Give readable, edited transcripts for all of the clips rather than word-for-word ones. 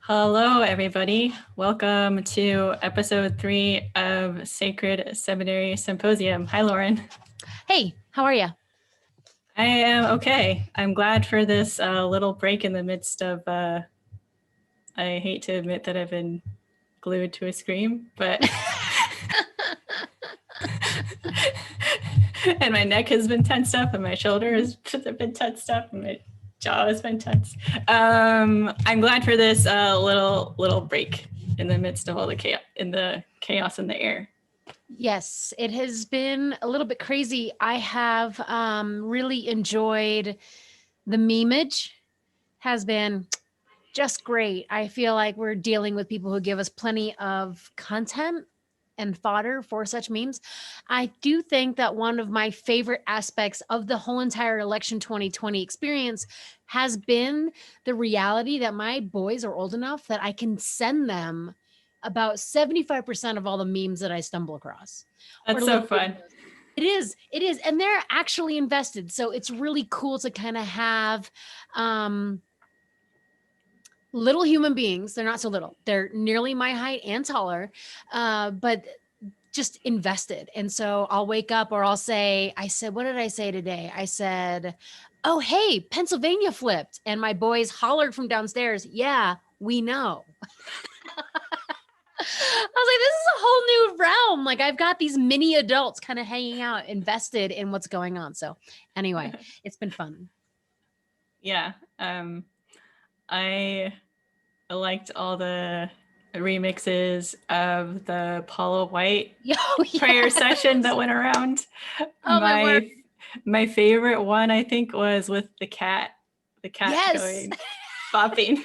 Hello, everybody. Welcome to episode 3 of Sacred Seminary Symposium. Hi, Lauren. Hey, how are you? I am okay. I'm glad for this little break in the midst of, I hate to admit that I've been glued to a screen, but and my neck has been tensed up and my shoulders have been tensed up and my jaw has been tense. I'm glad for this little break in the midst of all the chaos in the air. Yes, it has been a little bit crazy. I have really enjoyed the memeage. Has been just great. I feel like we're dealing with people who give us plenty of content and fodder for such memes. I do think that one of my favorite aspects of the whole entire election 2020 experience has been the reality that my boys are old enough that I can send them about 75% of all the memes that I stumble across. That's so fun. It is. And they're actually invested. So it's really cool to kind of have little human beings. They're not so little. They're nearly my height and taller, but just invested. And so I'll wake up or I'll say, what did I say today? I said, oh, hey, Pennsylvania flipped. And my boys hollered from downstairs, yeah, we know. I was like, this is a whole new realm. Like I've got these mini adults kind of hanging out, invested in what's going on. So anyway, it's been fun. Yeah. I liked all the remixes of the Paula White prayer session that went around. Oh, my favorite one, I think, was with the cat going bopping.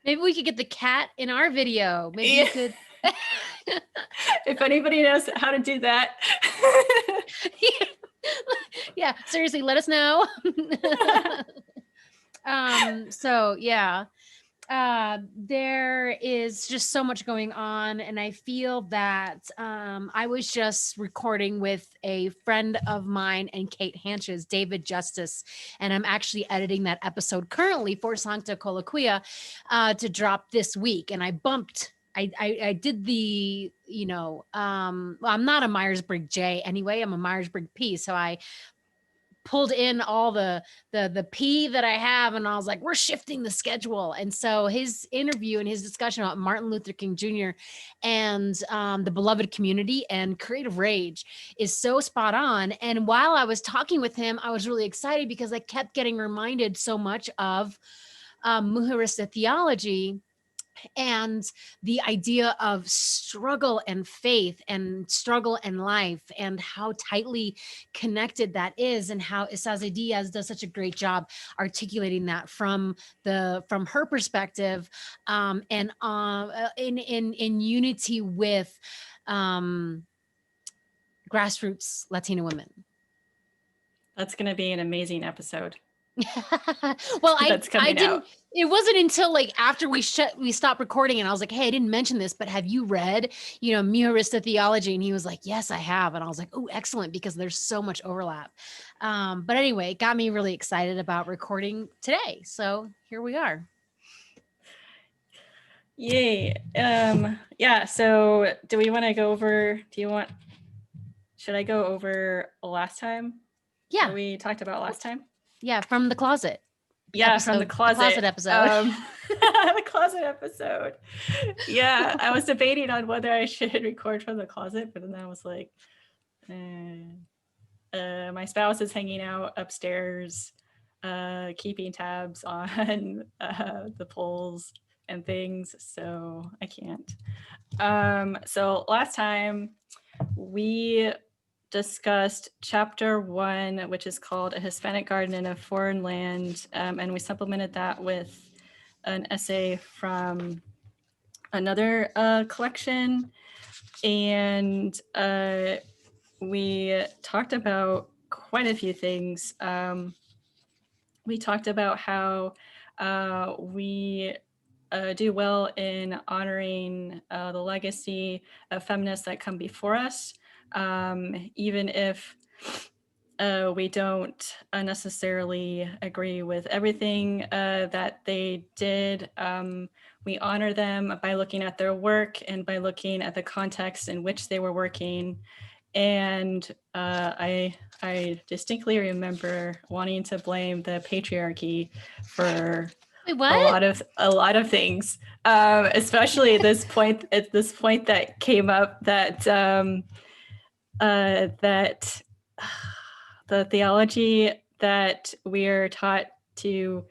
Maybe we could get the cat in our video. Maybe you could. If anybody knows how to do that. Yeah, seriously, let us know. So yeah, there is just so much going on, and I feel that I was just recording with a friend of mine and Kate Hanch's, David Justice, and I'm actually editing that episode currently for Sancta Colloquia to drop this week. And I did the, I'm not a Myers-Briggs J anyway, I'm a Myers-Briggs P. So I pulled in all the P that I have, and I was like, we're shifting the schedule. And so his interview and his discussion about Martin Luther King Jr. and the beloved community and creative rage is so spot on. And while I was talking with him, I was really excited because I kept getting reminded so much of Mujerista Theology and the idea of struggle and faith and struggle and life and how tightly connected that is, and how Isasi-Diaz does such a great job articulating that from her perspective, and in unity with grassroots Latino women. That's going to be an amazing episode. Well, I didn't. It wasn't until like after we stopped recording, and I was like, "Hey, I didn't mention this, but have you read, Mujerista Theology?" And he was like, "Yes, I have." And I was like, "Oh, excellent," because there's so much overlap. But anyway, it got me really excited about recording today. So here we are. Yay! Yeah. So, do we want to go over? Should I go over last time? Yeah. What we talked about last time. Yeah, from the closet. Yeah, episode, from the closet episode. The closet episode. Yeah, I was debating on whether I should record from the closet, but then I was like, my spouse is hanging out upstairs, keeping tabs on the polls and things, so I can't. So last time we discussed chapter 1, which is called A Hispanic Garden in a Foreign Land, and we supplemented that with an essay from another collection, and we talked about quite a few things. We talked about how we do well in honoring the legacy of feminists that come before us, even if we don't necessarily agree with everything that they did. We honor them by looking at their work and by looking at the context in which they were working. And I distinctly remember wanting to blame the patriarchy for Wait, a what? lot of things, especially at this point that came up that that the theology that we are taught to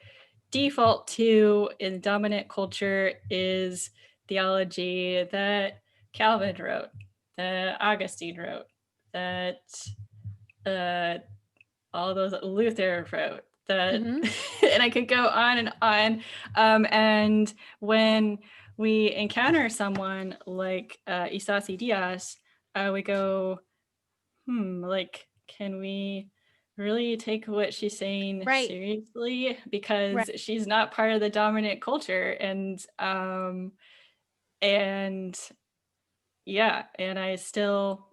default to in dominant culture is theology that Calvin wrote, that Augustine wrote, that all those Luther wrote, that, and I could go on and on. And when we encounter someone like Isasi-Diaz, we go, like, can we really take what she's saying Right. seriously? Because Right. she's not part of the dominant culture. And yeah, and I'm still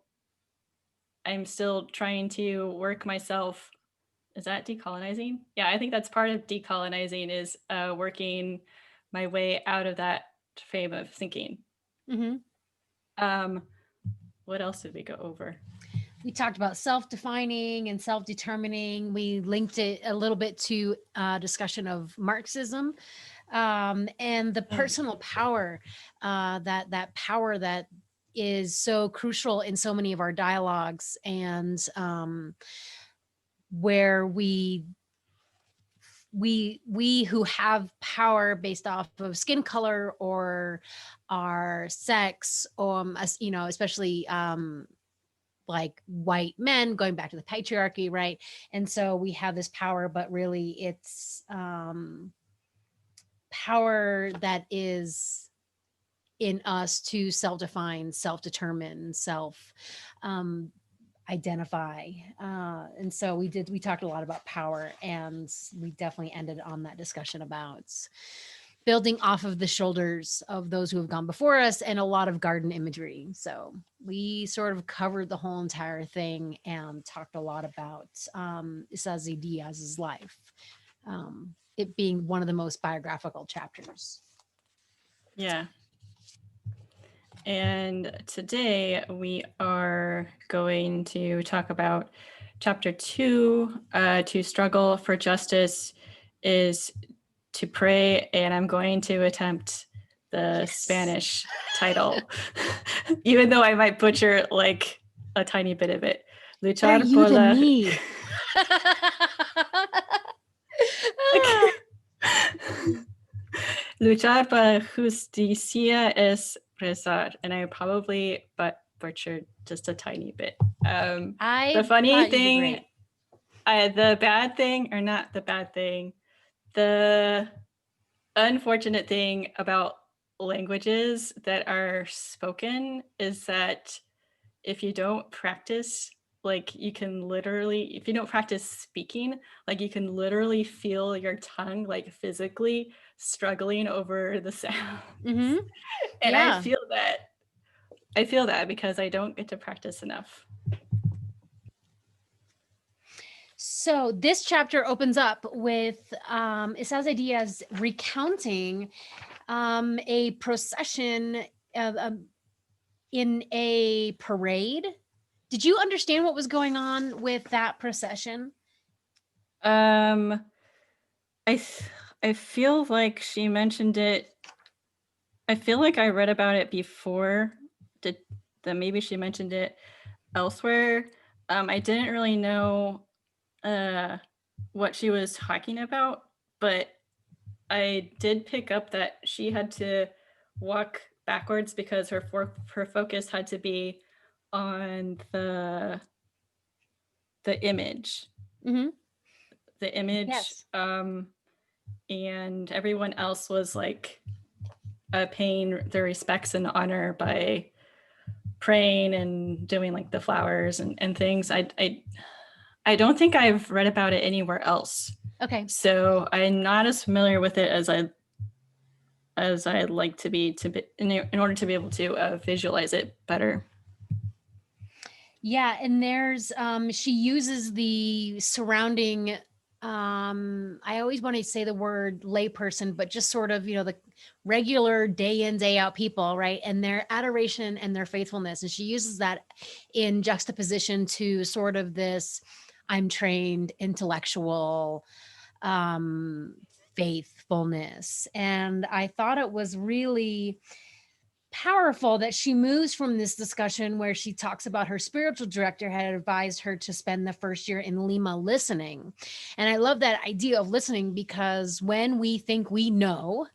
trying to work myself. Is that decolonizing? Yeah, I think that's part of decolonizing is working my way out of that frame of thinking. What else did we go over? We talked about self-defining and self-determining. We linked it a little bit to discussion of Marxism and the personal power, that power that is so crucial in so many of our dialogues, and where we who have power based off of skin color or our sex, you know, especially like white men, going back to the patriarchy, right? And so we have this power, but really it's power that is in us to self-define, self-determine, identify. And so we talked a lot about power, and we definitely ended on that discussion about building off of the shoulders of those who have gone before us, and a lot of garden imagery. So we sort of covered the whole entire thing and talked a lot about Isasi-Diaz's life, it being one of the most biographical chapters. Yeah. And today we are going to talk about chapter 2, to struggle for justice is to pray, and I'm going to attempt the Spanish title, even though I might butcher like a tiny bit of it. Luchar Better you por than la... me. Luchar por la justicia es rezar, and I probably butchered just a tiny bit. The funny thing, the bad thing, or not the bad thing, the unfortunate thing about languages that are spoken is that if you don't practice, like you can literally, if you don't practice speaking, like you can literally feel your tongue like physically struggling over the sounds. And yeah. I feel that because I don't get to practice enough. So this chapter opens up with Isasi-Diaz recounting a procession in a parade. Did you understand what was going on with that procession? I feel like she mentioned it. I feel like I read about it before. That maybe she mentioned it elsewhere. I didn't really know what she was talking about, but I did pick up that she had to walk backwards because her focus had to be on the image. The image. Yes. And everyone else was like paying their respects and honor by praying and doing like the flowers and things. I don't think I've read about it anywhere else. Okay. So I'm not as familiar with it as I'd like to be in order to be able to visualize it better. Yeah, and there's she uses the surrounding I always want to say the word layperson, but just sort of, the regular day in, day out people, right? And their adoration and their faithfulness. And she uses that in juxtaposition to sort of this I'm trained intellectual faithfulness. And I thought it was really powerful that she moves from this discussion where she talks about her spiritual director had advised her to spend the first year in Lima listening. And I love that idea of listening, because when we think we know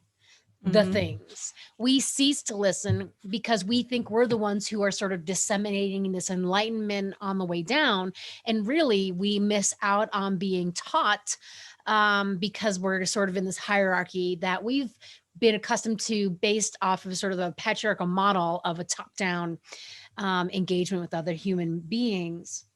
the things, we cease to listen because we think we're the ones who are sort of disseminating this enlightenment on the way down. And really, we miss out on being taught because we're sort of in this hierarchy that we've been accustomed to, based off of sort of the patriarchal model of a top-down engagement with other human beings.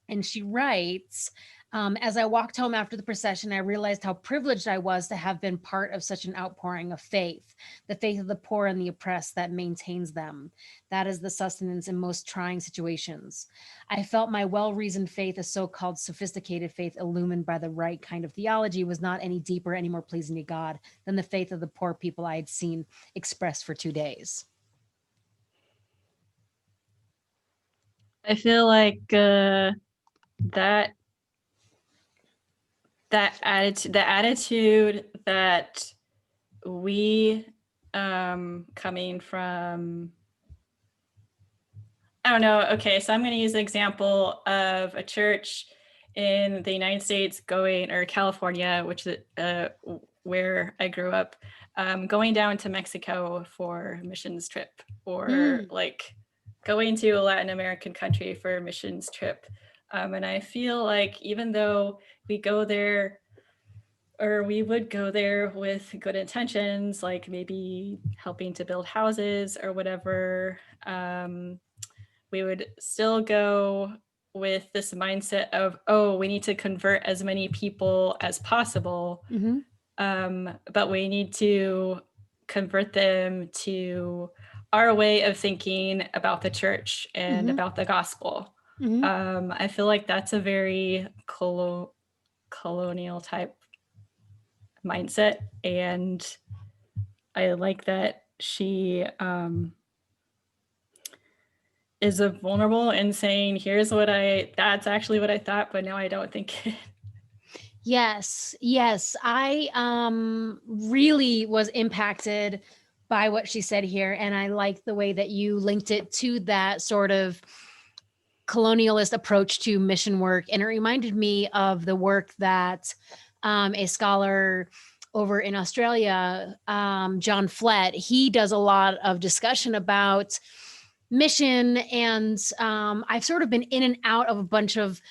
And she writes, as I walked home after the procession, I realized how privileged I was to have been part of such an outpouring of faith, the faith of the poor and the oppressed that maintains them. That is the sustenance in most trying situations. I felt my well-reasoned faith, a so-called sophisticated faith illumined by the right kind of theology, was not any deeper, any more pleasing to God than the faith of the poor people I had seen expressed for 2 days. I feel like that the attitude that we coming from, I don't know. Okay, so I'm going to use an example of a church in the United States or California, which is where I grew up, going down to Mexico for a missions trip, or like going to a Latin American country for a missions trip. And I feel like even though we go there, or we would go there with good intentions, like maybe helping to build houses or whatever, we would still go with this mindset of, oh, we need to convert as many people as possible. But we need to convert them to our way of thinking about the church and about the gospel. I feel like that's a very colonial type mindset. And I like that she is vulnerable in saying, that's actually what I thought, but now I don't think it. Yes. I really was impacted by what she said here. And I like the way that you linked it to that sort of colonialist approach to mission work. And it reminded me of the work that a scholar over in Australia, John Flett, he does a lot of discussion about mission. And I've sort of been in and out of a bunch of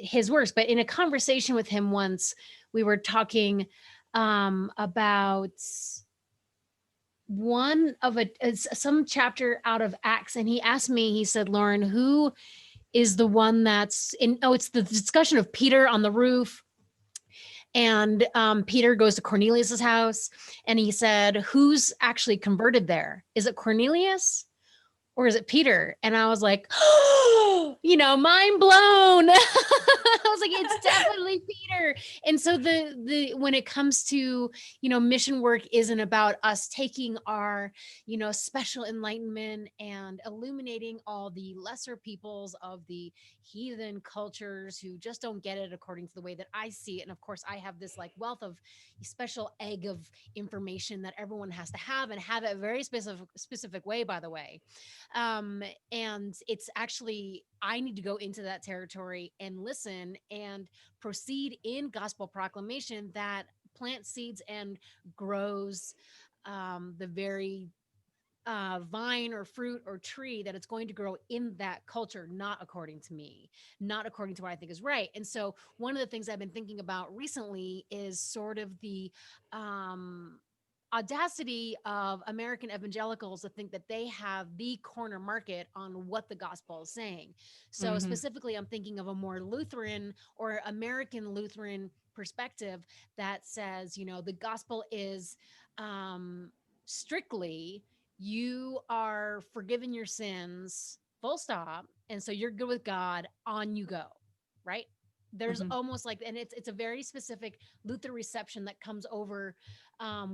his works, but in a conversation with him once, we were talking about some chapter out of Acts, and he asked me, he said, Lauren, who is the one that's in, it's the discussion of Peter on the roof. And Peter goes to Cornelius's house, and he said, who's actually converted there? Is it Cornelius or is it Peter? And I was like, oh, mind blown. I was like, it's definitely Peter. And so when it comes to, mission work isn't about us taking our, special enlightenment and illuminating all the lesser peoples of the heathen cultures who just don't get it according to the way that I see it. And of course, I have this like wealth of special egg of information that everyone has to have, and have it a very specific way, by the way. And it's actually, I need to go into that territory and listen and proceed in gospel proclamation that plants seeds and grows the very vine or fruit or tree that it's going to grow in that culture, not according to me, not according to what I think is right. And so one of the things I've been thinking about recently is sort of the audacity of American evangelicals to think that they have the corner market on what the gospel is saying. So specifically, I'm thinking of a more Lutheran or American Lutheran perspective that says, the gospel is strictly, you are forgiven your sins full stop. And so you're good with God, on you go, right? There's Mhm. almost like, and it's a very specific Luther reception that comes over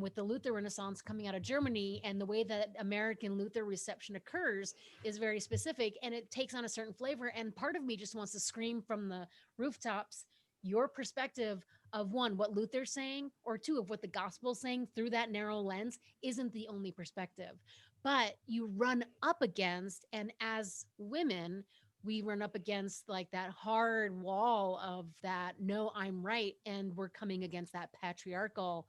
with the Luther Renaissance coming out of Germany, and the way that American Luther reception occurs is very specific, and it takes on a certain flavor. And part of me just wants to scream from the rooftops, your perspective of one, what Luther's saying, or two, of what the gospel's saying through that narrow lens isn't the only perspective. But you run up against, and as women, we run up against like that hard wall of that, no, I'm right. And we're coming against that patriarchal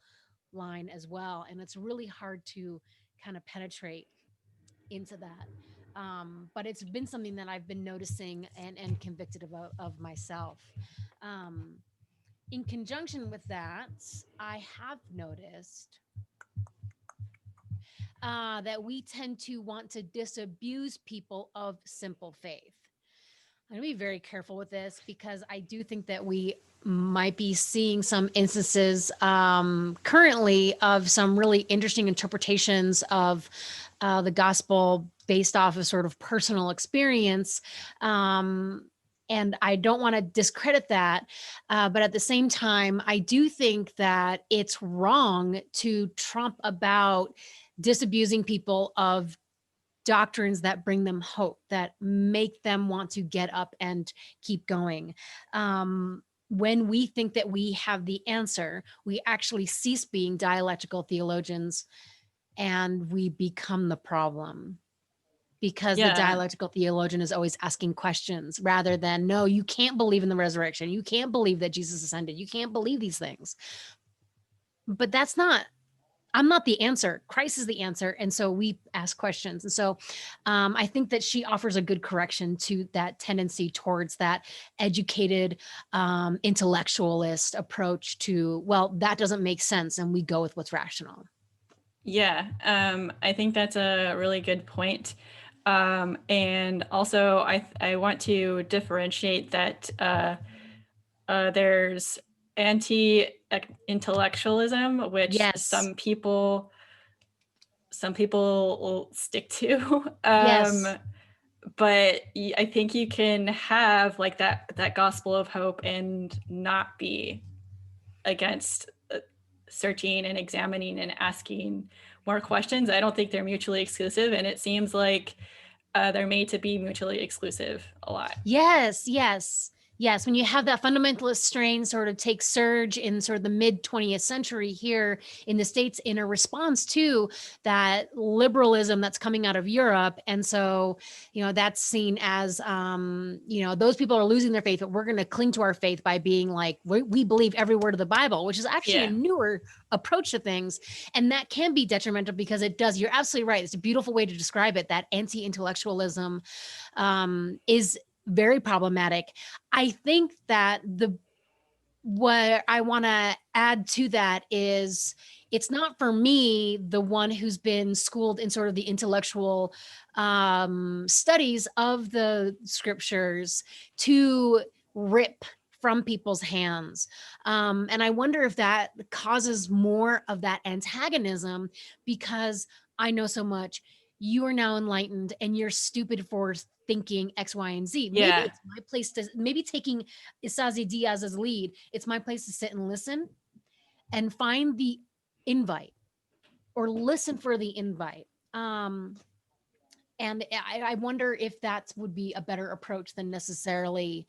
line as well. And it's really hard to kind of penetrate into that. But it's been something that I've been noticing and convicted of myself. Um, in conjunction with that, I have noticed that we tend to want to disabuse people of simple faith. I'm going to be very careful with this, because I do think that we might be seeing some instances currently of some really interesting interpretations of the gospel based off of sort of personal experience. And I don't want to discredit that. But at the same time, I do think that it's wrong to trump about disabusing people of doctrines that bring them hope, that make them want to get up and keep going. When we think that we have the answer, we actually cease being dialectical theologians, and we become the problem, because the Yeah. dialectical theologian is always asking questions rather than, no, you can't believe in the resurrection. You can't believe that Jesus ascended. You can't believe these things. But I'm not the answer. Christ is the answer. And so we ask questions. And so I think that she offers a good correction to that tendency towards that educated intellectualist approach to, well, that doesn't make sense, and we go with what's rational. Yeah, I think that's a really good point. And also, I want to differentiate that there's anti-intellectualism, which Yes. some people will stick to. Yes. But I think you can have like that gospel of hope and not be against searching and examining and asking more questions. I don't think they're mutually exclusive, and it seems like they're made to be mutually exclusive a lot. Yes, yes, yes. When you have that fundamentalist strain sort of take surge in sort of the mid 20th century here in the States, in a response to that liberalism that's coming out of Europe. And so, that's seen as, those people are losing their faith, but we're going to cling to our faith by being like, we believe every word of the Bible, which is actually a newer approach to things. And that can be detrimental, because it does, you're absolutely right. It's a beautiful way to describe it. That anti-intellectualism is very problematic. I think that what I want to add to that is, it's not for me, the one who's been schooled in sort of the intellectual studies of the scriptures, to rip from people's hands. And I wonder if that causes more of that antagonism, because I know so much, you are now enlightened, and you're stupid for thinking X, Y, and Z. Maybe Yeah. it's my place to, maybe taking Isasi-Diaz's lead, it's my place to sit and listen and find the invite, or listen for the invite. And I wonder if that would be a better approach than necessarily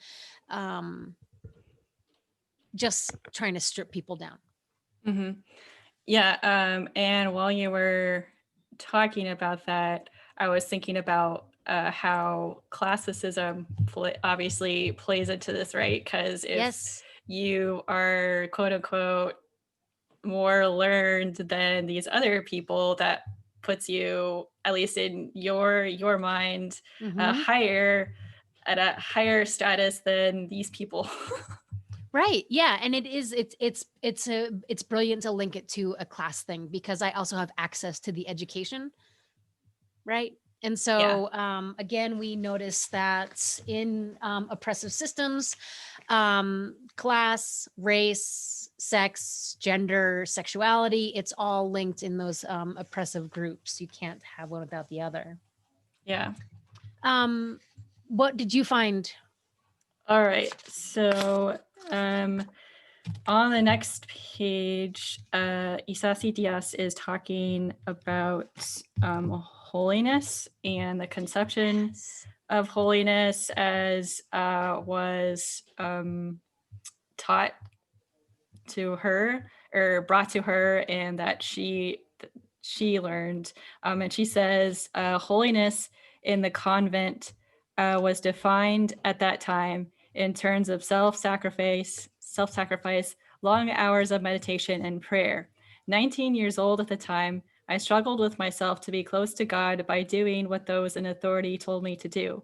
just trying to strip people down. Mm-hmm. Yeah. And while you were talking about that, I was thinking about how classicism obviously plays into this, right? Because if Yes. you are quote unquote more learned than these other people, that puts you, at least in your mind, higher, at a higher status than these people. Right. Yeah. And it's brilliant to link it to a class thing, because I also have access to the education. Right. And so, again, we notice that in oppressive systems, class, race, sex, gender, sexuality, it's all linked in those oppressive groups. You can't have one without the other. Yeah. What did you find? All right. So on the next page, Isasi-Diaz is talking about holiness and the conception of holiness as was taught to her or brought to her, and that she learned. And she says holiness in the convent was defined at that time in terms of self-sacrifice, long hours of meditation and prayer. 19 years old at the time, I struggled with myself to be close to God by doing what those in authority told me to do.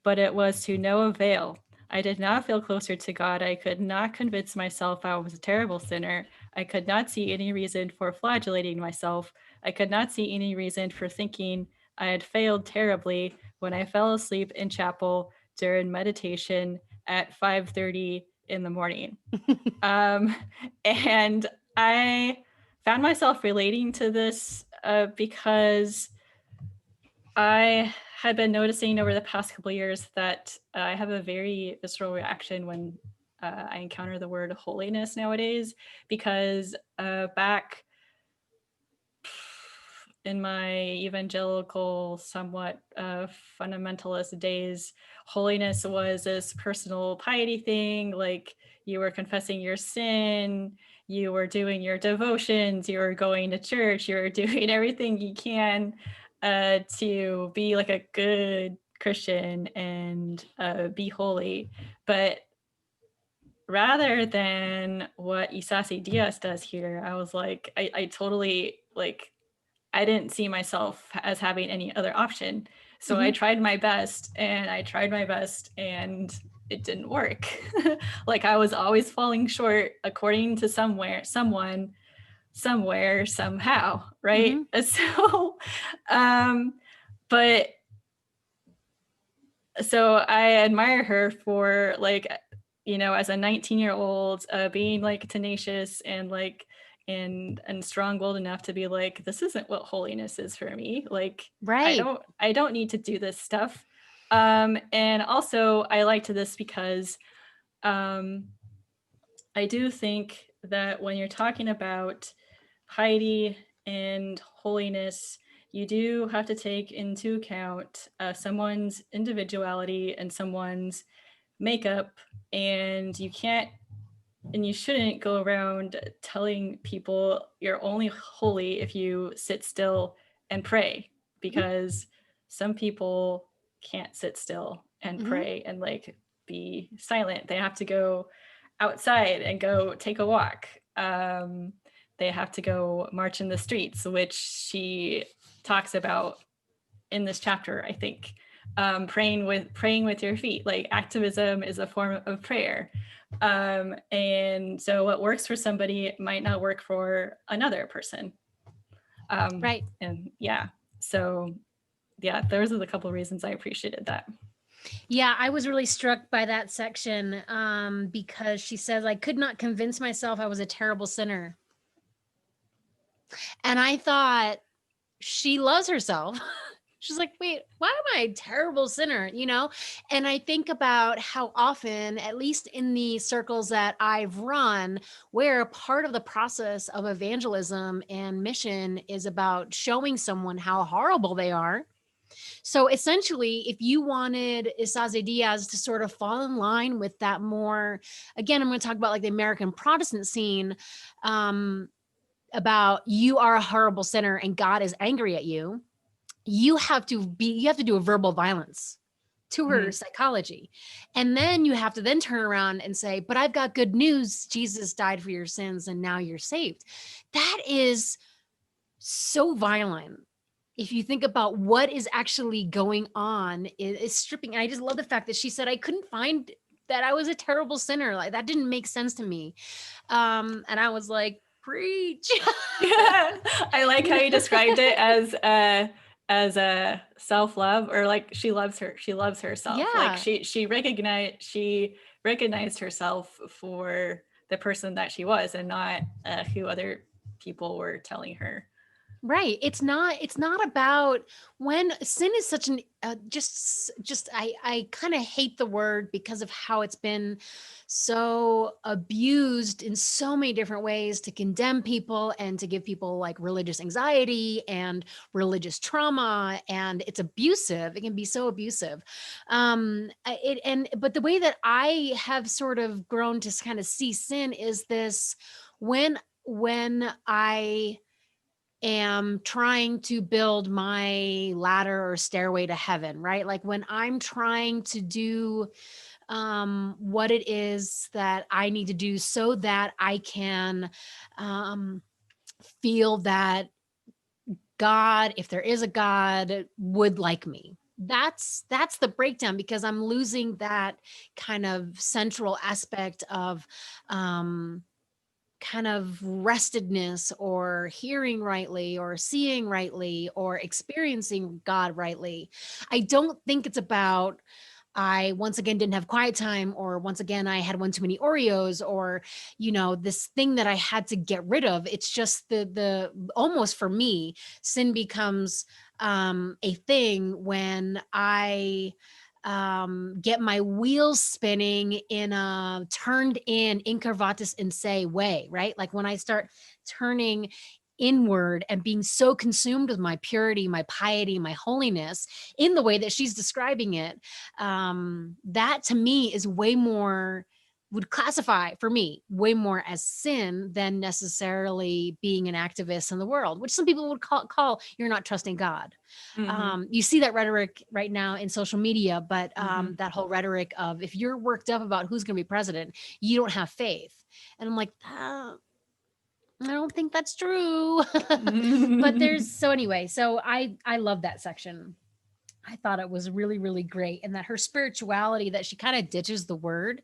But it was to no avail. I did not feel closer to God. I could not convince myself I was a terrible sinner. I could not see any reason for flagellating myself. I could not see any reason for thinking I had failed terribly when I fell asleep in chapel during meditation at 5:30 in the morning. And I found myself relating to this because I had been noticing over the past couple of years that I have a very visceral reaction when I encounter the word holiness nowadays, because back in my evangelical, somewhat fundamentalist days, holiness was this personal piety thing. Like, you were confessing your sin, you were doing your devotions, you were going to church, you were doing everything you can to be like a good Christian and be holy. But rather than what Isasi-Diaz does here, I was like, I totally, like, I didn't see myself as having any other option. So I tried my best and and it didn't work. Like, I was always falling short according to someone, somewhere, somehow, right? So, but so I admire her for, like, you know, as a 19-year-old, being like tenacious and like and strong-willed enough to be like, this isn't what holiness is for me. Like, Right. I don't need to do this stuff. And also I liked this because I do think that when you're talking about piety and holiness, you do have to take into account someone's individuality and someone's makeup, and you can't and you shouldn't go around telling people you're only holy if you sit still and pray, because some people can't sit still and pray and like be silent. They have to go outside and go take a walk. They have to go march in the streets, which she talks about in this chapter, I think. Praying with your feet, like activism is a form of prayer. And so what works for somebody might not work for another person. Right. And yeah, so yeah, those are the couple of reasons I appreciated that. Yeah, I was really struck by that section because she says, I could not convince myself I was a terrible sinner. And I thought, she loves herself. She's like, wait, why am I a terrible sinner? You know? And I think about how often, at least in the circles that I've run, where part of the process of evangelism and mission is about showing someone how horrible they are. So essentially, if you wanted Isasi-Diaz to sort of fall in line with that more, again, I'm going to talk about like the American Protestant scene, about you are a horrible sinner and God is angry at you. You have to do a verbal violence to her psychology. And then you have to then turn around and say, but I've got good news. Jesus died for your sins and now you're saved. That is so violent. If you think about what is actually going on, is stripping. And I just love the fact that she said, I couldn't find that I was a terrible sinner. Like, that didn't make sense to me. And I was like, preach. Yeah, I like how you described it as a self-love, or like she loves herself. Yeah. Like she recognized herself for the person that she was, and not who other people were telling her Right. It's not about when sin is such an I kind of hate the word because of how it's been so abused in so many different ways to condemn people and to give people like religious anxiety and religious trauma, and it's abusive. It can be so abusive. But the way that I have sort of grown to kind of see sin is this: when I am trying to build my ladder or stairway to heaven, right? Like when I'm trying to do what it is that I need to do so that I can um, feel that God, if there is a God, would like me. That's the breakdown, because I'm losing that kind of central aspect of kind of restedness or hearing rightly or seeing rightly or experiencing God rightly. I don't think it's about I once again didn't have quiet time, or once again I had one too many Oreos, or this thing that I had to get rid of. It's just the almost for me, sin becomes a thing when I get my wheels spinning in a turned in incurvatus in se way, right? Like when I start turning inward and being so consumed with my purity, my piety, my holiness in the way that she's describing it, that to me is way more, would classify for me way more as sin than necessarily being an activist in the world, which some people would call you're not trusting God. Mhm. You see that rhetoric right now in social media, but Mhm. that whole rhetoric of if you're worked up about who's going to be president, you don't have faith. And I'm like, I don't think that's true. But there's so anyway, so I love that section. I thought it was really, really great. And that her spirituality, that she kind of ditches the word.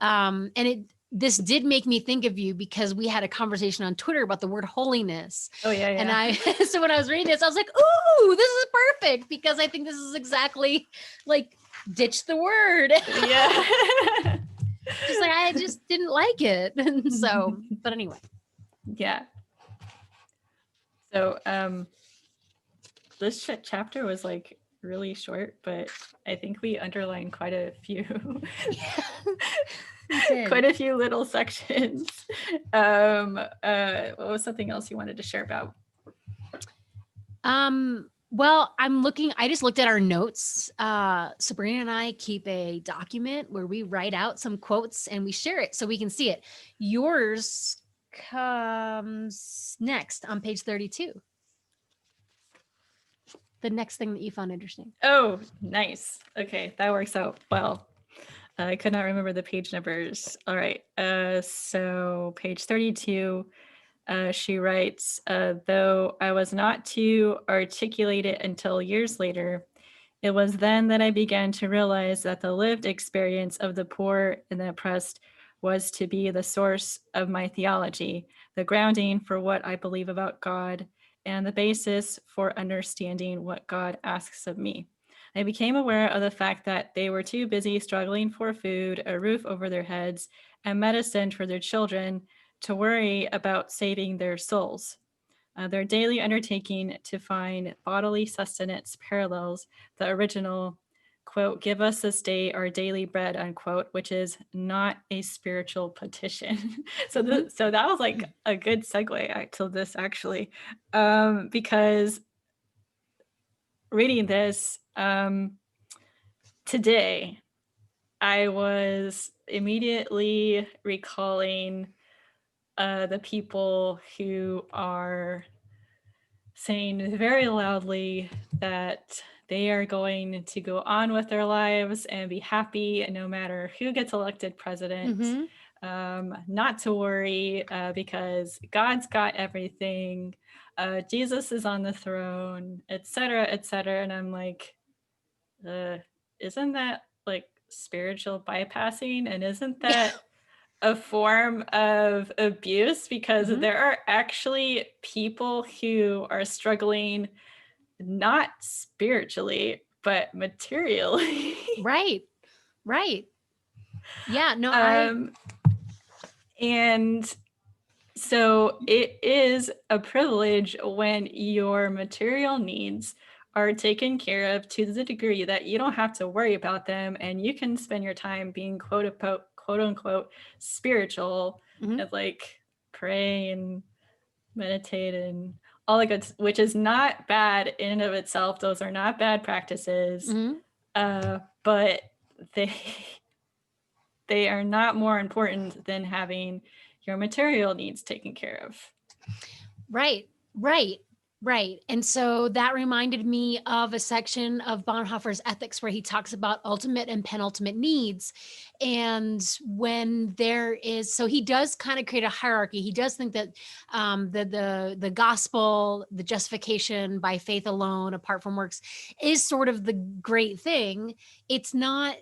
And this did make me think of you because we had a conversation on Twitter about the word holiness. Oh yeah, And yeah. so when I was reading this, I was like, ooh, this is perfect, because I think this is exactly like ditch the word. Yeah. Just like, I just didn't like it. And so, but anyway. Yeah. So this chapter was like really short, but I think we underlined quite a few Yeah, we did. quite a few little sections. What was something else you wanted to share about? Well, I just looked at our notes. Sabrina and I keep a document where we write out some quotes and we share it so we can see it. Yours comes next on page 32. The next thing that you found interesting. Oh, nice. Okay, that works out well. I could not remember the page numbers. All right. So page 32, she writes, though I was not to articulate it until years later, it was then that I began to realize that the lived experience of the poor and the oppressed was to be the source of my theology, the grounding for what I believe about God, and the basis for understanding what God asks of me. I became aware of the fact that they were too busy struggling for food, a roof over their heads, and medicine for their children to worry about saving their souls. Their daily undertaking to find bodily sustenance parallels the original, quote, give us this day our daily bread, unquote, which is not a spiritual petition. So that was like a good segue to this actually, because reading this today, I was immediately recalling the people who are saying very loudly that they are going to go on with their lives and be happy no matter who gets elected president. Not to worry because God's got everything. Jesus is on the throne, etc., etc. And I'm like, isn't that like spiritual bypassing? And isn't that a form of abuse? Because there are actually people who are struggling not spiritually but materially. Right. Yeah, no, And So it is a privilege when your material needs are taken care of to the degree that you don't have to worry about them, and you can spend your time being quote unquote spiritual, Mhm. and like pray and meditate and all the good, which is not bad in and of itself. Those are not bad practices, Mhm. but they they are not more important than having your material needs taken care of. Right, right, right. And so that reminded me of a section of Bonhoeffer's Ethics where he talks about ultimate and penultimate needs. And when there is, so he does kind of create a hierarchy. He does think that the gospel, the justification by faith alone, apart from works, is sort of the great thing. It's not,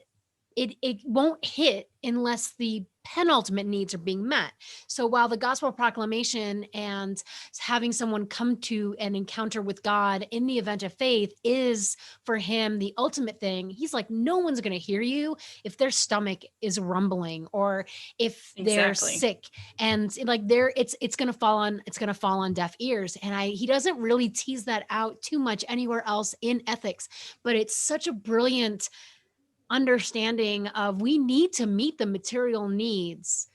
it won't hit unless the penultimate needs are being met. So while the gospel proclamation and having someone come to an encounter with God in the event of faith is for him the ultimate thing, he's like, no one's going to hear you if their stomach is rumbling or if they're Exactly. sick, and like it's going to fall on deaf ears. And he doesn't really tease that out too much anywhere else in ethics, but it's such a brilliant understanding of we need to meet the material needs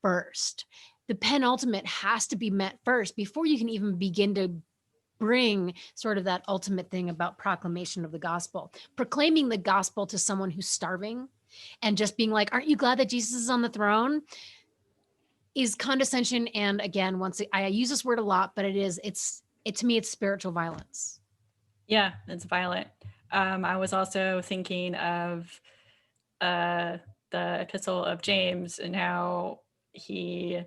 first. The penultimate has to be met first before you can even begin to bring sort of that ultimate thing about proclamation of the gospel. Proclaiming the gospel to someone who's starving and just being like, aren't you glad that Jesus is on the throne? Is condescension. And again, I use this word a lot, but to me, it's spiritual violence. Yeah, it's violent. I was also thinking of the Epistle of James and how he,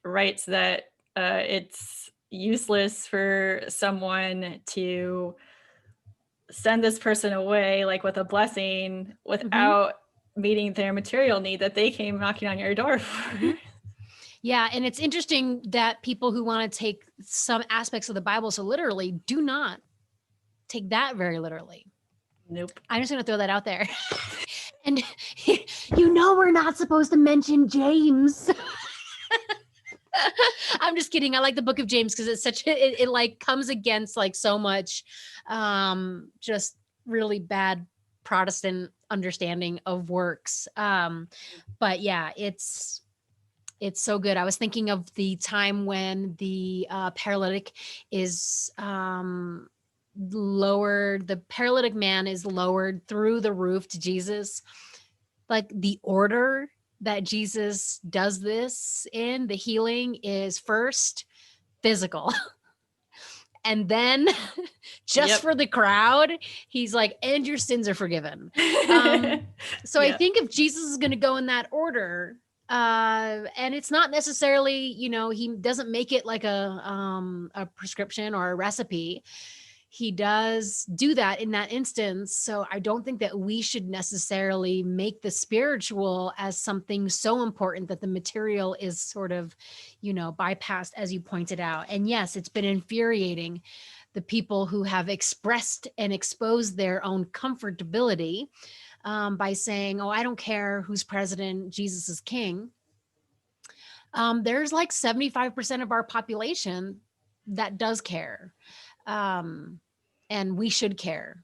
writes that it's useless for someone to send this person away like with a blessing without meeting their material need that they came knocking on your door for. Mm-hmm. Yeah, and it's interesting that people who want to take some aspects of the Bible so literally do not take that very literally. Nope. I'm just going to throw that out there. And we're not supposed to mention James. I'm just kidding. I like the book of James because it's it like comes against like so much just really bad Protestant understanding of works. But yeah, it's so good. I was thinking of the time when the paralytic is lowered. The paralytic man is lowered through the roof to Jesus. Like the order that Jesus does this in, the healing is first physical. And then just for the crowd, he's like, and your sins are forgiven. So I think if Jesus is going to go in that order, and it's not necessarily, he doesn't make it like a prescription or a recipe. He does do that in that instance. So I don't think that we should necessarily make the spiritual as something so important that the material is sort of, bypassed, as you pointed out. And yes, it's been infuriating, the people who have expressed and exposed their own comfortability by saying, oh, I don't care who's president, Jesus is king. There's like 75% of our population that does care. And we should care.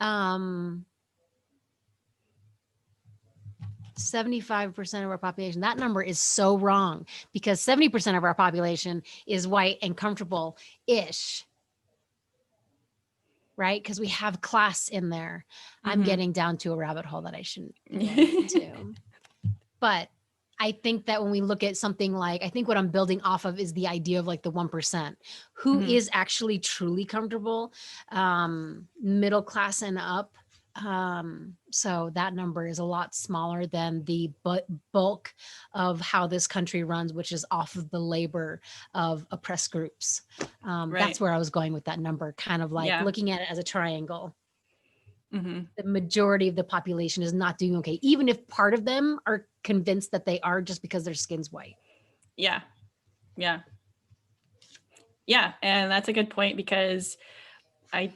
75% of our population, that number is so wrong because 70% of our population is white and comfortable-ish. Right? Because we have class in there. I'm getting down to a rabbit hole that I shouldn't get into. But I think that when we look at something like, I think what I'm building off of is the idea of like the 1%, who is actually truly comfortable, middle class and up. So that number is a lot smaller than the bulk of how this country runs, which is off of the labor of oppressed groups. That's where I was going with that number, kind of like looking at it as a triangle. The majority of the population is not doing okay, even if part of them are convinced that they are just because their skin's white. Yeah. And that's a good point because I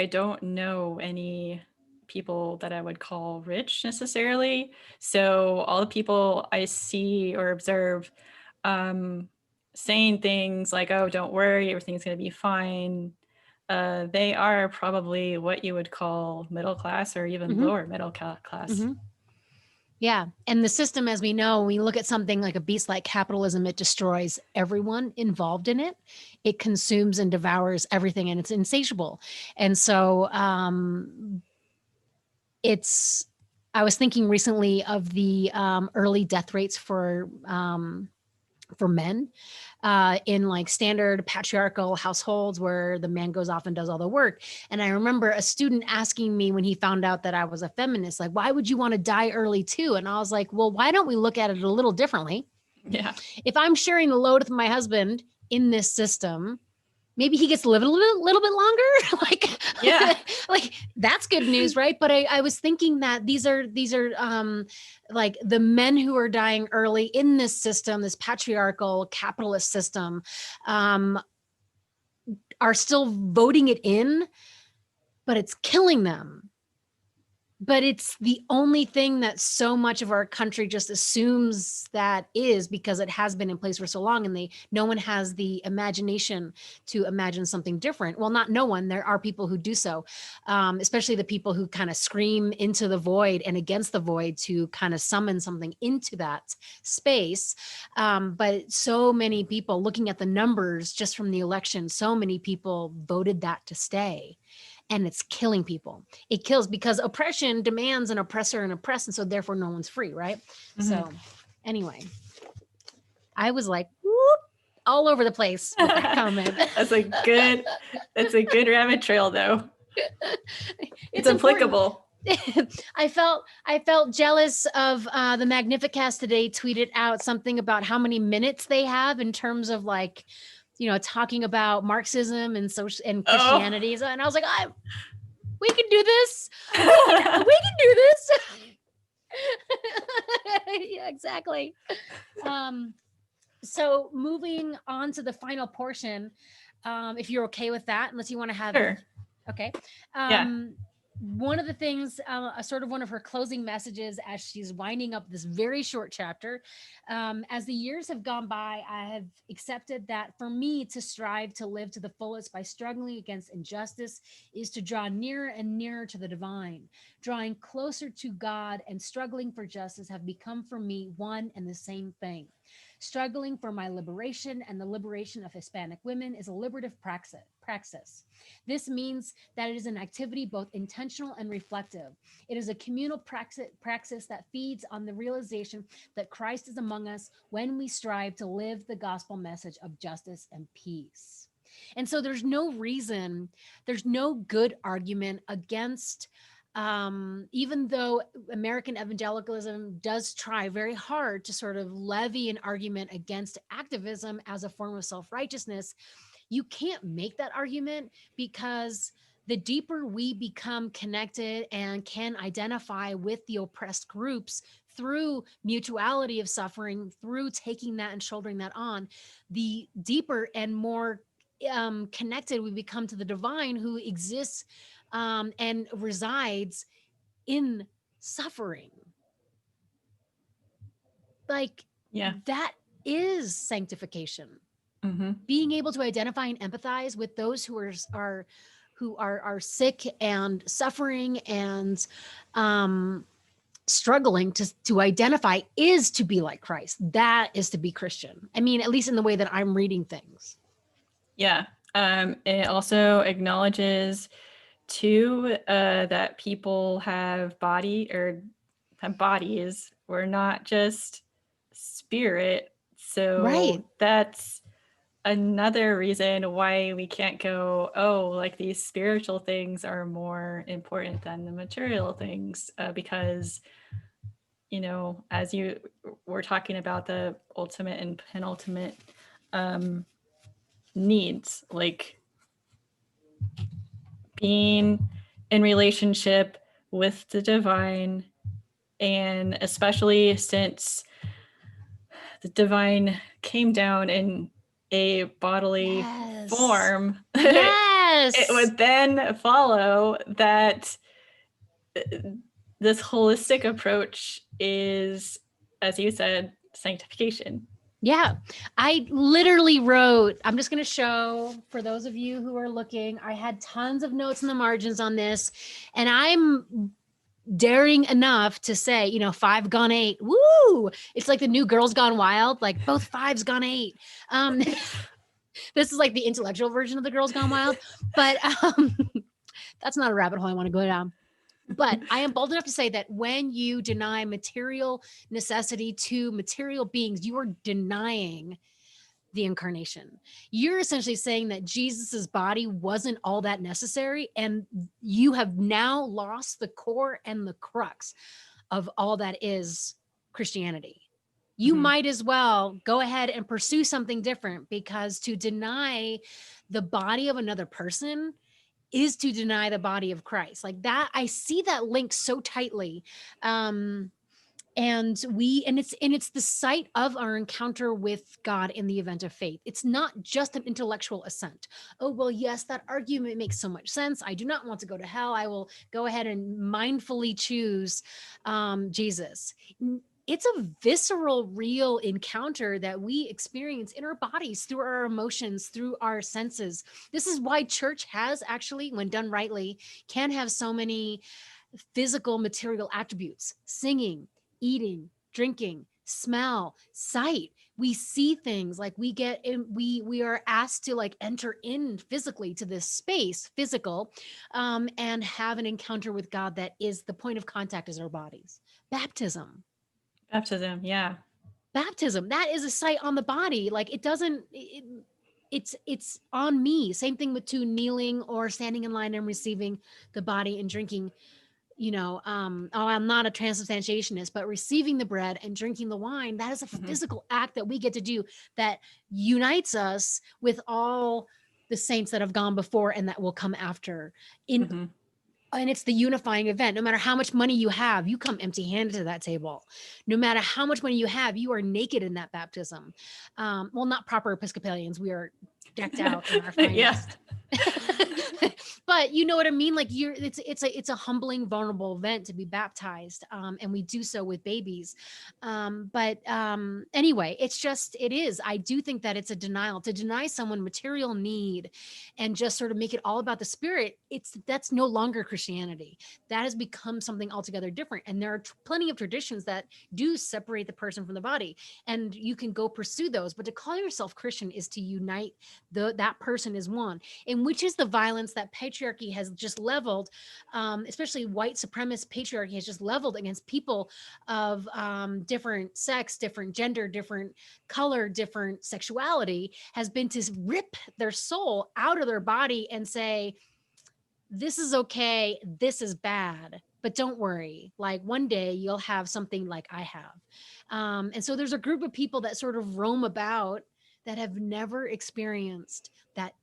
don't know any people that I would call rich necessarily. So all the people I see or observe saying things like, oh, don't worry, everything's going to be fine. They are probably what you would call middle class or even lower middle class. Yeah. And the system, as we know, when we look at something like a beast like capitalism, it destroys everyone involved in it. It consumes and devours everything, and it's insatiable. And so I was thinking recently of the early death rates for men in like standard patriarchal households where the man goes off and does all the work. And I remember a student asking me when he found out that I was a feminist, like, why would you want to die early too? And I was like, well, why don't we look at it a little differently? Yeah. If I'm sharing the load with my husband in this system, maybe he gets to live a little bit longer. Like, yeah, like that's good news, right? But I was thinking that these are like the men who are dying early in this system, this patriarchal capitalist system, are still voting it in, but it's killing them. But it's the only thing that so much of our country just assumes that is, because it has been in place for so long, and no one has the imagination to imagine something different. Well, not no one, there are people who do so, especially the people who kind of scream into the void and against the void to kind of summon something into that space. But so many people, looking at the numbers just from the election, so many people voted that to stay. And it's killing people. It kills because oppression demands an oppressor and oppressed, and so therefore no one's free, right? So anyway, I was like, whoop, all over the place with that comment. That's a good rabbit trail though. It's applicable. I felt jealous of the Magnificast today tweeted out something about how many minutes they have in terms of like, talking about Marxism and social and Christianity. And I was like, we can do this. We can do this. Yeah, exactly. So moving on to the final portion, if you're okay with that, unless you want to have, sure. Okay. Yeah. One of the things, sort of one of her closing messages as she's winding up this very short chapter, as the years have gone by, I have accepted that for me to strive to live to the fullest by struggling against injustice is to draw nearer and nearer to the divine. Drawing closer to God and struggling for justice have become for me one and the same thing. Struggling for my liberation and the liberation of Hispanic women is a liberative praxis. This means that it is an activity both intentional and reflective. It is a communal praxis that feeds on the realization that Christ is among us when we strive to live the gospel message of justice and peace. And so there's no good argument against, even though American evangelicalism does try very hard to sort of levy an argument against activism as a form of self-righteousness, you can't make that argument, because the deeper we become connected and can identify with the oppressed groups through mutuality of suffering, through taking that and shouldering that on, the deeper and more connected we become to the divine who exists and resides in suffering. Like, that is sanctification. Being able to identify and empathize with those who are sick and suffering and struggling to identify is to be like Christ. That is to be Christian. I mean, at least in the way that I'm reading things. Yeah. It also acknowledges too that people have bodies. We're not just spirit. So that's another reason why we can't go, oh, like these spiritual things are more important than the material things, because, as you were talking about the ultimate and penultimate needs, like being in relationship with the divine, and especially since the divine came down in a bodily form, Yes. It would then follow that this holistic approach is, as you said, sanctification. Yeah, I literally wrote, I'm just going to show for those of you who are looking, I had tons of notes in the margins on this, and I'm daring enough to say, 5 gone 8. Woo! It's like the new Girls Gone Wild, like both 5's gone 8. This is like the intellectual version of the Girls Gone Wild, but that's not a rabbit hole I want to go down. But I am bold enough to say that when you deny material necessity to material beings, you are denying the incarnation. You're essentially saying that Jesus's body wasn't all that necessary, and you have now lost the core and the crux of all that is Christianity. You might as well go ahead and pursue something different, because to deny the body of another person is to deny the body of Christ. Like that, I see that link so tightly. And it's the site of our encounter with God in the event of faith. It's not just an intellectual assent. Oh, well, yes, that argument makes so much sense. I do not want to go to hell. I will go ahead and mindfully choose Jesus. It's a visceral, real encounter that we experience in our bodies, through our emotions, through our senses. This is why church has actually, when done rightly, can have so many physical material attributes: singing, eating, drinking, smell, sight. We see things, like we get in, we are asked to like enter in physically to this space, physical, and have an encounter with God that is the point of contact is our bodies. Baptism, yeah. Baptism, that is a site on the body. Like it's on me. Same thing with kneeling or standing in line and receiving the body and drinking. I'm not a transubstantiationist, but receiving the bread and drinking the wine, that is a physical act that we get to do that unites us with all the saints that have gone before and that will come after. And it's the unifying event. No matter how much money you have, you come empty-handed to that table. No matter how much money you have, you are naked in that baptism. Well, not proper Episcopalians. We are decked out in our finest. But you know what I mean? Like it's a humbling, vulnerable event to be baptized. And we do so with babies. But anyway, it is. I do think that it's a denial to deny someone material need and just sort of make it all about the spirit. That's no longer Christianity. That has become something altogether different. And there are plenty of traditions that do separate the person from the body, and you can go pursue those. But to call yourself Christian is to unite that person as one, in which is the violence that patriarchy has just leveled, especially white supremacist patriarchy has just leveled against people of different sex, different gender, different color, different sexuality, has been to rip their soul out of their body and say, this is okay, this is bad, but don't worry, like one day you'll have something like I have. And so there's a group of people that sort of roam about that have never experienced that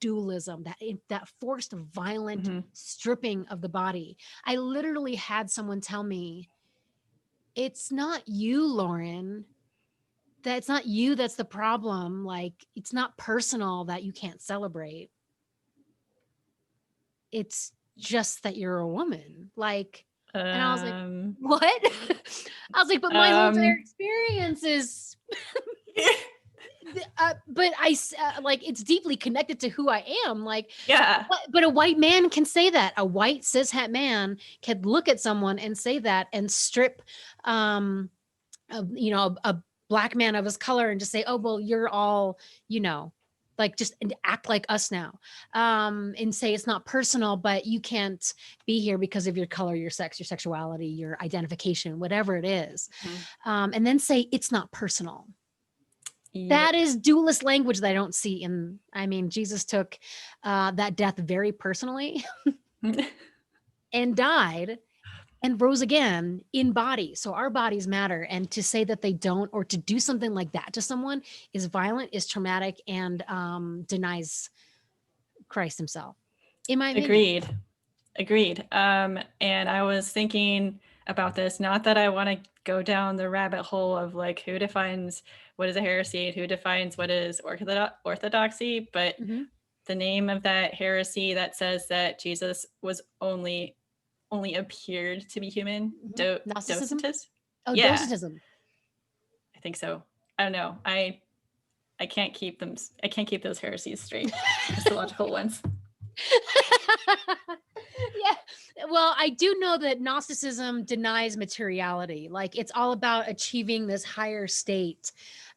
dualism, that forced violent stripping of the body. I literally had someone tell me, it's not you, Lauren, that's not you that's the problem. Like, it's not personal that you can't celebrate. It's just that you're a woman. Like, and I was like, what? I was like, but my whole entire experience is but I like, it's deeply connected to who I am. Like, yeah. But a white man can say that. A white cishet man can look at someone and say that and strip, a black man of his color and just say, oh, well, you're all, like, just act like us now, and say it's not personal, but you can't be here because of your color, your sex, your sexuality, your identification, whatever it is. And then say it's not personal. That is dualist language that I don't see Jesus took that death very personally and died and rose again in body. So our bodies matter. And to say that they don't, or to do something like that to someone, is violent, is traumatic, and denies Christ himself. In my opinion. Agreed. And I was thinking about this, not that I want to go down the rabbit hole of like who defines what is a heresy and who defines what is orthodoxy, but the name of that heresy that says that Jesus was only only appeared to be human. Gnosticism? Docetus? Oh, Yeah, Docetism. I think so. I don't know. I can't keep them. I can't keep those heresies straight. Christological ones. Yeah. Well, I do know that Gnosticism denies materiality. Like it's all about achieving this higher state.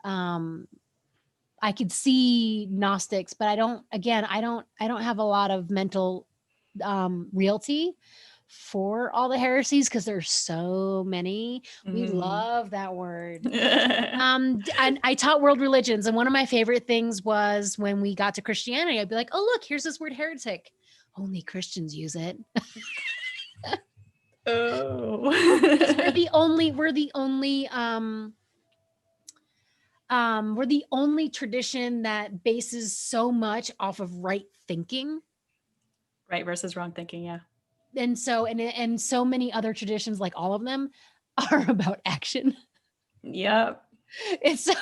I could see Gnostics, but I don't have a lot of mental realty for all the heresies because there's so many. We love that word. And I taught world religions, and one of my favorite things was when we got to Christianity, I'd be like, oh, look, here's this word heretic. Only Christians use it. Oh. Because we're the only tradition that bases so much off of right thinking. Right versus wrong thinking, yeah. And so so many other traditions, like all of them, are about action. Yep. And so,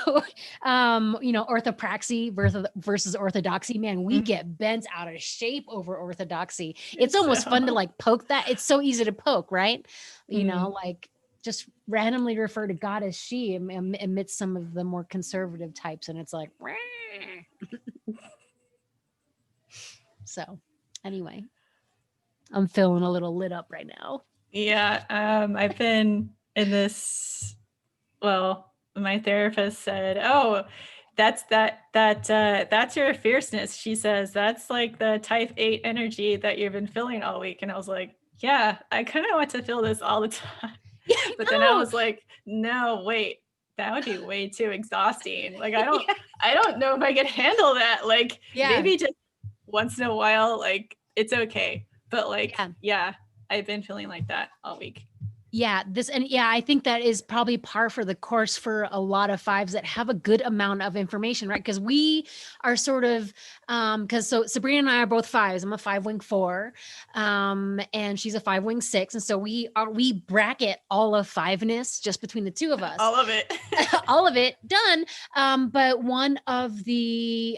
orthopraxy versus orthodoxy, man, we get bent out of shape over orthodoxy. It's almost fun to like poke that. It's so easy to poke, right? You know, like just randomly refer to God as she amidst some of the more conservative types. And it's like, so anyway, I'm feeling a little lit up right now. Yeah. I've been in this, well, my therapist said, oh, that's your fierceness. She says, that's like the type 8 energy that you've been feeling all week. And I was like, yeah, I kind of want to feel this all the time. Yeah, but then I was like, no, wait, that would be way too exhausting. Like, I don't know if I could handle that. Like, maybe just once in a while, like, it's okay. But like, yeah, I've been feeling like that all week. Yeah, I think that is probably par for the course for a lot of fives that have a good amount of information, right? Because we are sort of, so Sabrina and I are both fives. I'm a 5-wing 4, and she's a 5-wing 6, and so we bracket all of fiveness just between the two of us. All of it, all of it done. But one of the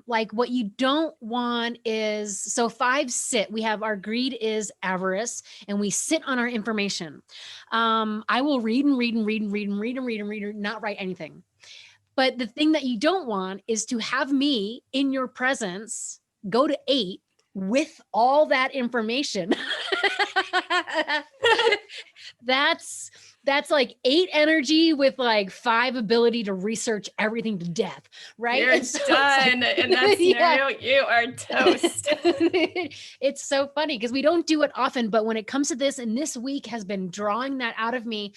like what you don't want is, so fives sit. We have our greed is avarice, and we sit on our information. I will read and read and read and read and read and read and read and not write anything. But the thing that you don't want is to have me in your presence go to 8 with all that information. That's like 8 energy with like 5 ability to research everything to death, right? You're done. Like, in that scenario, you are toast. It's so funny because we don't do it often, but when it comes to this, and this week has been drawing that out of me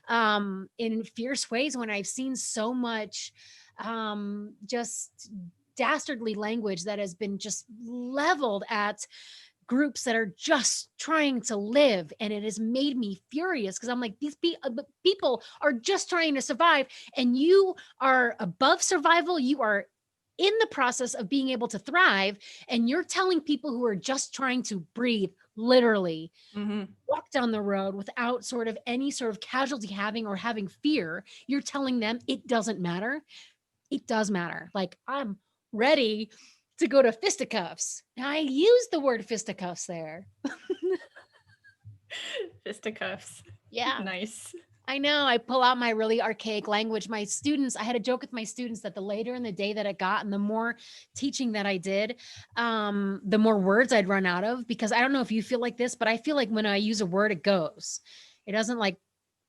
in fierce ways when I've seen so much just dastardly language that has been just leveled at groups that are just trying to live. And it has made me furious because I'm like, these people are just trying to survive, and you are above survival. You are in the process of being able to thrive, and you're telling people who are just trying to breathe, literally walk down the road without sort of any sort of casualty having fear. You're telling them it doesn't matter. It does matter. Like, I'm ready to go to fisticuffs. Now, I use the word fisticuffs there. Fisticuffs. Yeah. Nice. I know. I pull out my really archaic language. My students, I had a joke with my students that the later in the day that it got and the more teaching that I did, the more words I'd run out of, because I don't know if you feel like this, but I feel like when I use a word, it goes. It doesn't like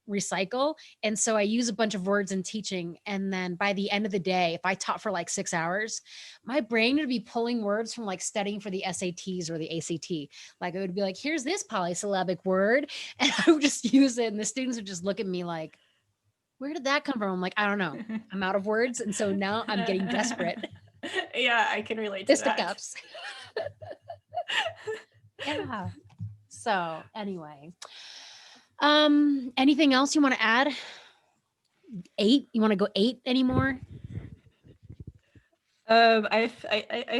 recycle. And so I use a bunch of words in teaching. And then by the end of the day, if I taught for like 6 hours, my brain would be pulling words from like studying for the SATs or the ACT. Like it would be like, here's this polysyllabic word. And I would just use it. And the students would just look at me like, where did that come from? I'm like, I don't know. I'm out of words. And so now I'm getting desperate. Yeah, I can relate to Fisticuffs. Yeah. So anyway, anything else you want to add? 8? You want to go 8 anymore? I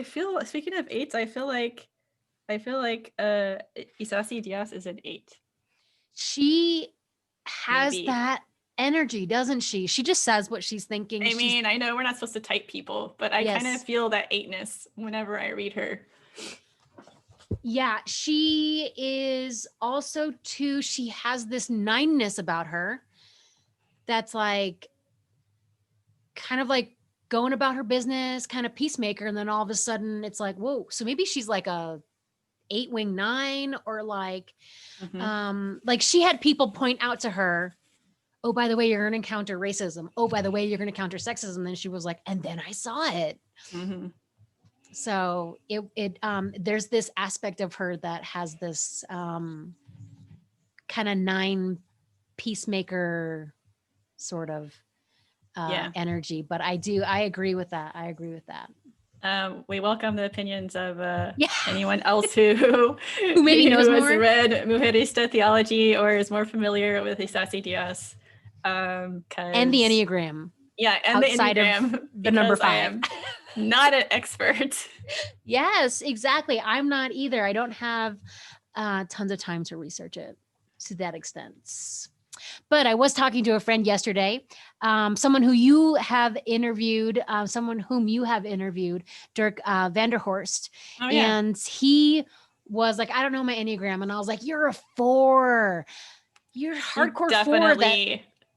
feel, speaking of 8s, I feel like Isasi-Diaz is an 8. She has that energy, doesn't she? She just says what she's thinking. I mean, I know we're not supposed to type people, but I kind of feel that 8ness whenever I read her. Yeah, she is also too, she has this 9-ness about her that's like kind of like going about her business, kind of peacemaker, and then all of a sudden it's like, whoa, so maybe she's like a 8-wing 9, or like she had people point out to her, oh, by the way, you're going to encounter racism. Oh, by the way, you're going to encounter sexism. And then she was like, and then I saw it. So there's this aspect of her that has this kind of 9 peacemaker sort of energy. But I agree with that. I agree with that. We welcome the opinions of anyone else who maybe knows more, has read Mujerista Theology or is more familiar with Isasi-Diaz. And the enneagram. Yeah, and outside the enneagram, of the number 5. I am not an expert. Yes, exactly. I'm not either. I don't have tons of time to research it to that extent. But I was talking to a friend yesterday, someone whom you have interviewed, Dirk Vanderhorst. Oh, yeah. And he was like, I don't know my enneagram. And I was like, you're a 4. You're hardcore 4.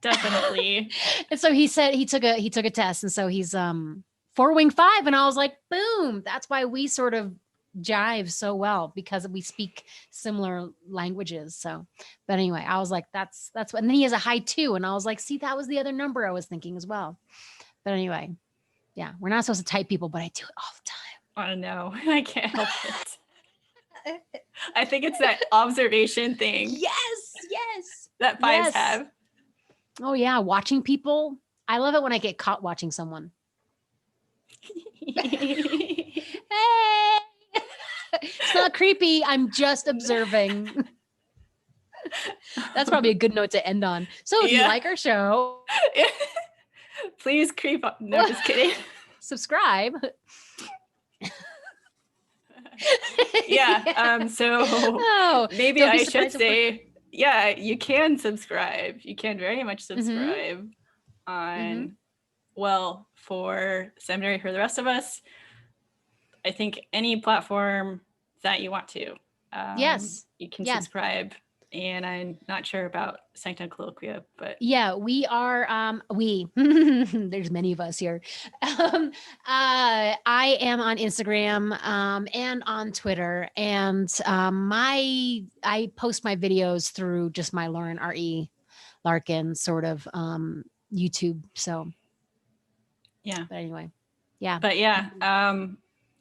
Definitely. And so he said he took a test. And so he's 4-wing 5. And I was like, boom, that's why we sort of jive so well, because we speak similar languages. So, but anyway, I was like, that's what, and then he has a high 2. And I was like, see, that was the other number I was thinking as well. But anyway, yeah, we're not supposed to type people, but I do it all the time. Oh no, I can't help it. I think it's that observation thing. Yes. That 5s have. Oh yeah, watching people. I love it when I get caught watching someone. Hey. It's not creepy. I'm just observing. That's probably a good note to end on. So if you like our show, please creep up. No, just kidding. Subscribe. So maybe I should say, you can subscribe. You can very much subscribe on, for Seminary for the Rest of Us, I think any platform that you want to. Yes. You can subscribe. And I'm not sure about Sancta Colloquia, but yeah, we are. There's many of us here. I am on Instagram and on Twitter, and I post my videos through just my Lauren R.E. Larkin sort of YouTube. So yeah. But anyway, yeah. But yeah,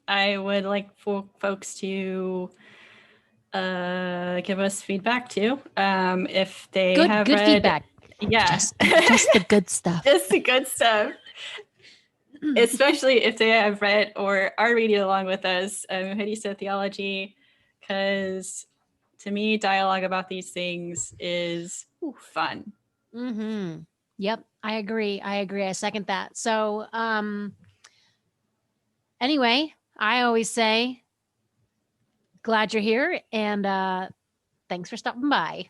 I would like for folks to give us feedback too. If they have good read, feedback. Yeah. Just the good stuff. Just the good stuff. Especially if they have read or are reading along with us, Mujerista Theology, because to me, dialogue about these things is fun. Yep, I agree. I second that. So anyway, I always say, glad you're here, and thanks for stopping by.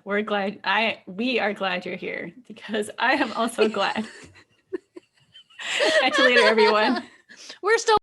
We are glad you're here, because I am also glad. Catch you later, everyone. We're still